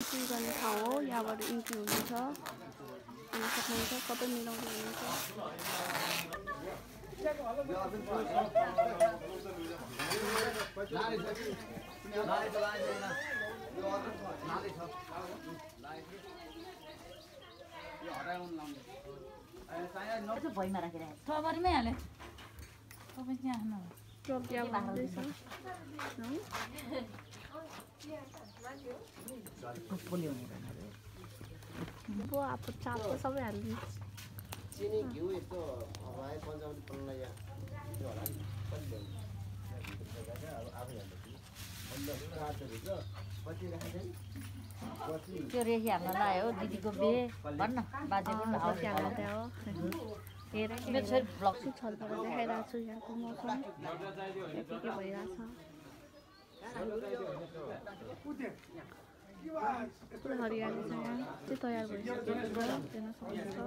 entry गर्ने ठाउँ हो यहाँबाट इन्ट्री हुनुहुन्छ हेर्न सक्नुहुन्छ सबै मिलाउँदै हुनुहुन्छ भइमा राखिरहेको स्ट्रबेरीमै हाले तपाईँ त्यहाँ हाल्नु प्रज्ञा भन्दैछ अब आफू चाप्छ सबै हाल्नु चिनी घिउ यस्तो हवाए पञ्चाउन पल्ला या त्यो होला नि कति त्यो रेखी हाल्न लायो दिदीको बिहे भन्न बाजेको मेरो छोरी ब्लग छलफल देखाइरहेको छु यहाँको मौसम के भइरहेछ हरियाली छ यहाँ चाहिँ तयार भइसकेको हेर्न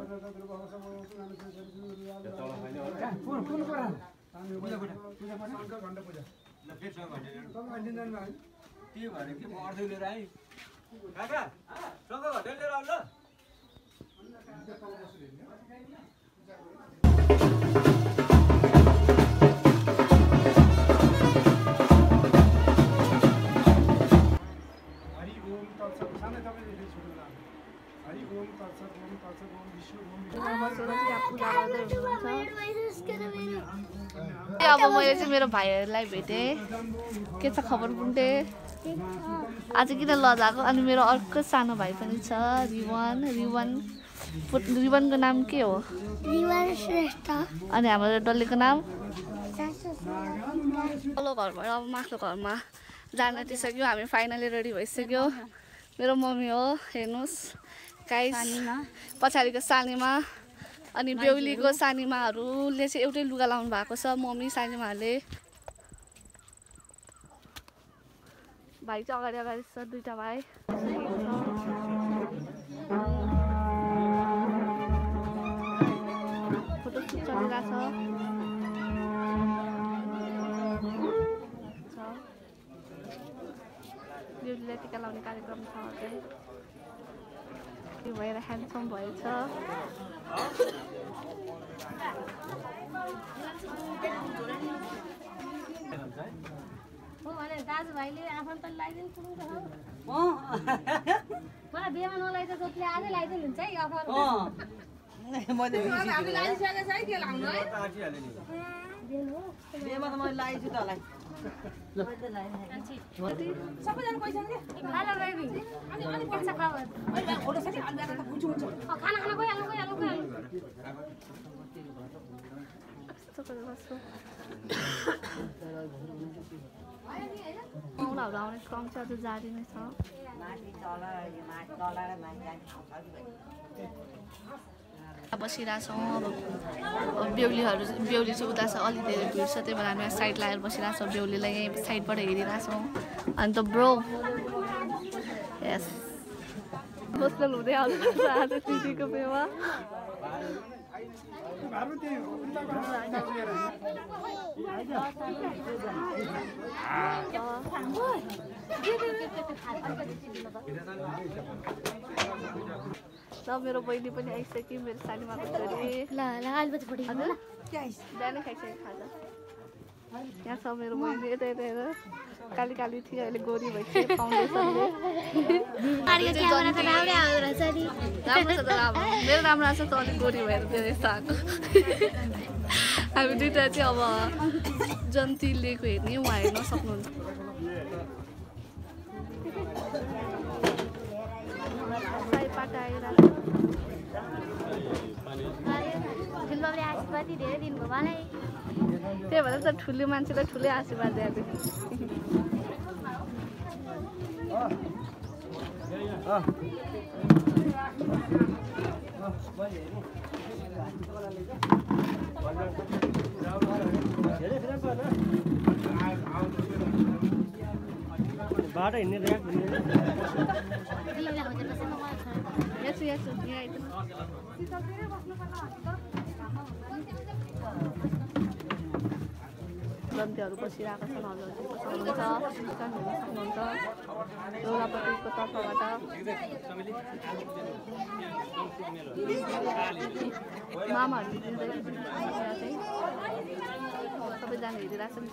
अब मैले चाहिँ मेरो भाइहरूलाई भेटेँ के छ खबर बुन्टे आज किन लजाएको अनि मेरो अर्को सानो भाइ पनि छ रिवानको नाम के हो रिवान श्रेष्ठ अनि हाम्रो डल्लेको नाम तल्लो घरबाट अब माथिल्लो घरमा जान आँटिसक्यो हामी फाइनली रेडी भइसक्यो मेरो मम्मी हो हेर्नुहोस् गाइस पछाडिको सानीमा अनि बेहुलीको सानीमाहरूले चाहिँ एउटै लुगा लाउनु भएको छ मम्मी सानीमाहरूले भाइ चाहिँ अगाडि अगाडि छ दुईटा भाइ फोटो सुट चलिरहेको छ बेहुलीलाई टिका लाउने कार्यक्रम छ अझै त्यो भएर ह्यान्डसम भएछ दाजुभाइले आफन्तले लगाइदिनु पुग्नु मलाई बिहेमा नलाइ त जसले आजै लगाइदिनु हुन्छ है अफर सबैजना पैसा हेलो बेबी अनि के छ खबर फोटो साथी अन्दाज त हुन्छ खाना खाना गइहाल्नु औलाहरू आउने क्रम चाहिँ अझ जारी नै छ बसिरहेछौँ अब बेहुली चाहिँ उता छ अलि धेरै भिड छ त्यही भएर हामी साइड लगाएर बसिरहेछौँ बेहुलीलाई यहीँ साइडबाट हेरिरहेछौँ अन्त ब्रो यस होस्टेल हुँदै आउँछ आज दिदीको बेवा र मेरो बहिनी पनि आइसक्यो मेरो सानीमाको छोरी बिहानै खाइसक्यो खाजा यहाँ छ मेरो बहिनी यता यता हेर काली काली थियो अहिले गोरी भइसक्यो फाउन्डेसनले मेरो राम्रो आएको छ त अलिक गोरी भएर त्यो यस्तो आएको हामी दुइटा चाहिँ अब जन्ती लिएको हेर्ने उहाँ हेर्न सक्नुहुन्छ त्यही भएर त ठुलो मान्छेलाई ठुलै आशीर्वाद दिएको बाटो हिँड्ने जन्तीहरू बसिरहेको छन् हजुरहरूले सक्नुहुन्छ दुर्गापट्टिको तर्फबाट मामाहरू सबैजना हेरिरहेको छन्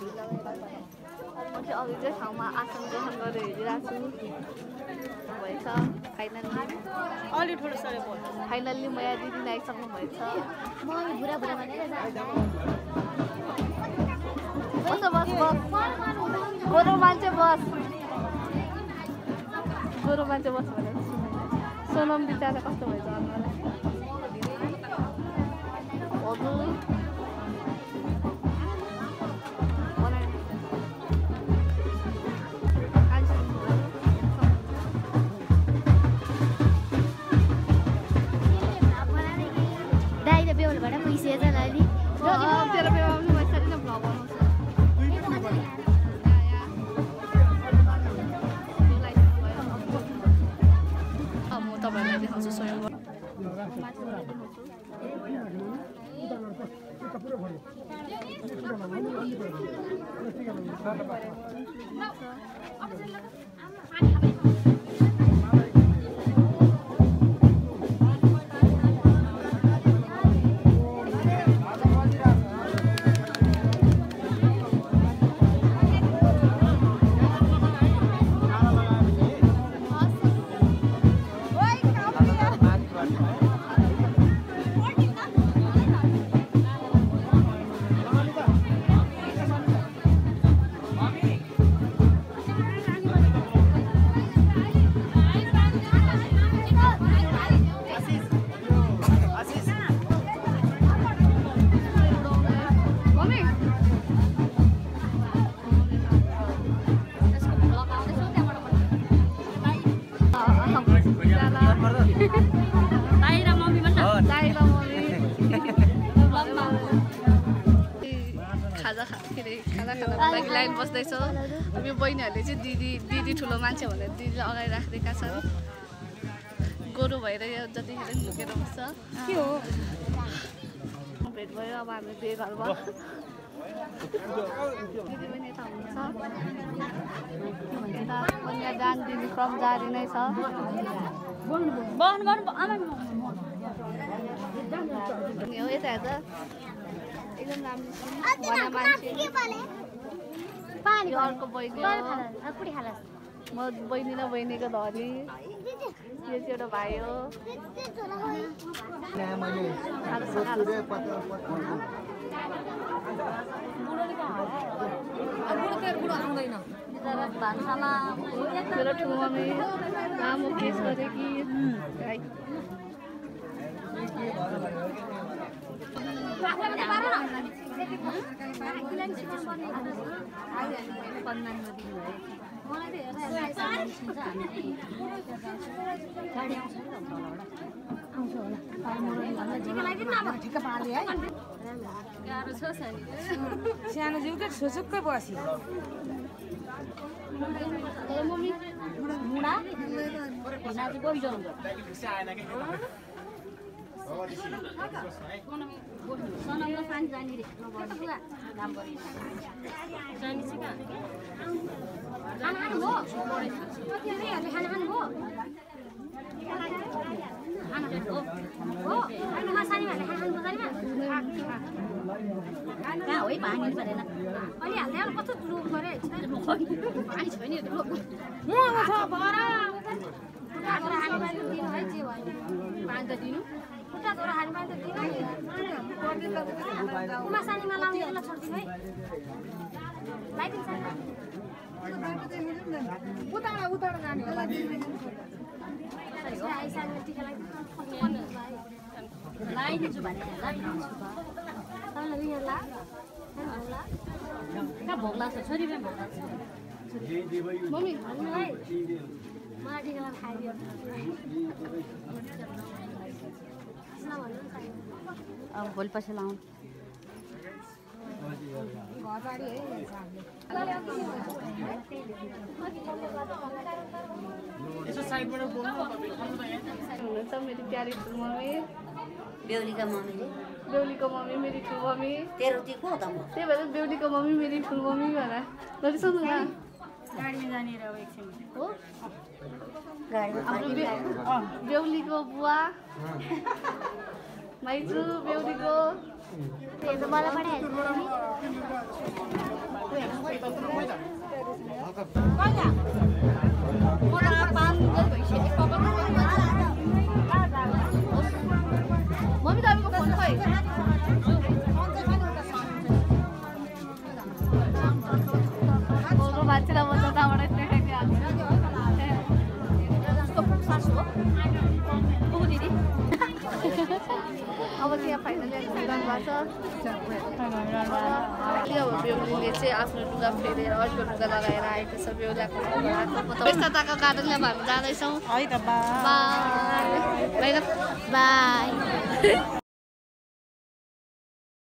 म चाहिँ अघिकै ठाउँमा आसन ग्रहण गरेर हेरिरहेको छु भएछ फाइनल्ली म यहाँ दिदी आइसक्नु भएछ बस बस बस गोरु मान्छे बस भनेर सोनम बिचारा कस्तो भएछ अनुहार तेरो बेवा पनि भइसक्यो नि भ्लग बनाउँछ म तपाईँहरूलाई देखाउँछु स्वयं खाना खानको लागि लाइन बस्दैछौँ यो बहिनीहरूले चाहिँ दिदी ठुलो मान्छे भनेर दिदीलाई अगाडि राखिदिएका छन् गोरु भएर यो जतिखेर झुकेर बस्छ के हो भेट भयो अब हामी बेघरमा दिदी पनि यता हुनुहुन्छ कन्यादान दिदी क्रम जारी नै छ हो यता हेर्दा एकदम राम्रो मान्छे अर्को बहिनी म बहिनी र बहिनीको धनी यो चाहिँ एउटा भाइ हो मेरो ठुलो मम्मी लामो केस गरे कि सानो जिउ क्या छुचुक्कै बसी मम्मी मुडा नाची गइजाउँ सनमले पानी जाने रे काम गरि जानी सिका खाना खानु भो कति रे खाना खानु भो खाना हो हो अनि मसानी भने खाना खानु पर्दैन कहाँ हो पानी परेन अनि हाल्दै कस्तो लोक गरे पानी छैन यो लोक म छ बरा उता हानी पानी दिनु है जे भयो पानी त दिनु उता छोरा हानी पानी त दिनु मसानीमा लाउने बेला छोड्दिनु है लाइदिन्छ उता जाने होला लाइदिन्छु भने लाइदिन्छु तपाईँलाई उयो ला कहाँ भोग लाग्छ छोरी भए भोग लाग्छ मम्मी भन्नुलाई मलाई टिकालाई खाइदियो अब भोलि पछि लाउँ हुनुहुन्छ मेरो प्यारी मम्मी बेहुलीका मम्मीले बेहुलीको मम्मी मेरी ठुलो मम्मी तेरो ती को त म त्यही भएर बेहुलीको मम्मी मेरी ठुलो मम्मी भनेर नरिसाउनु न गाडीमा जाने र एकछिन हो गाडीमा हाम्रो बेहुलीको बुवा माइजू बेहुलीको मलाई पठाइहाल्छ मम्मी तपाईँको फोन खै मान्छेलाई म जताबाट देखाइदिइहाल्छु सासु हो दिदी अब त्यहाँ फाइनली जानुभएको छ बेहुलीले चाहिँ आफ्नो लुगा फेरेर अर्को लुगा लगाएर आएको छ बेहुलाको व्यस्तताको कारणले हामी जाँदैछौँ है त बाई बाई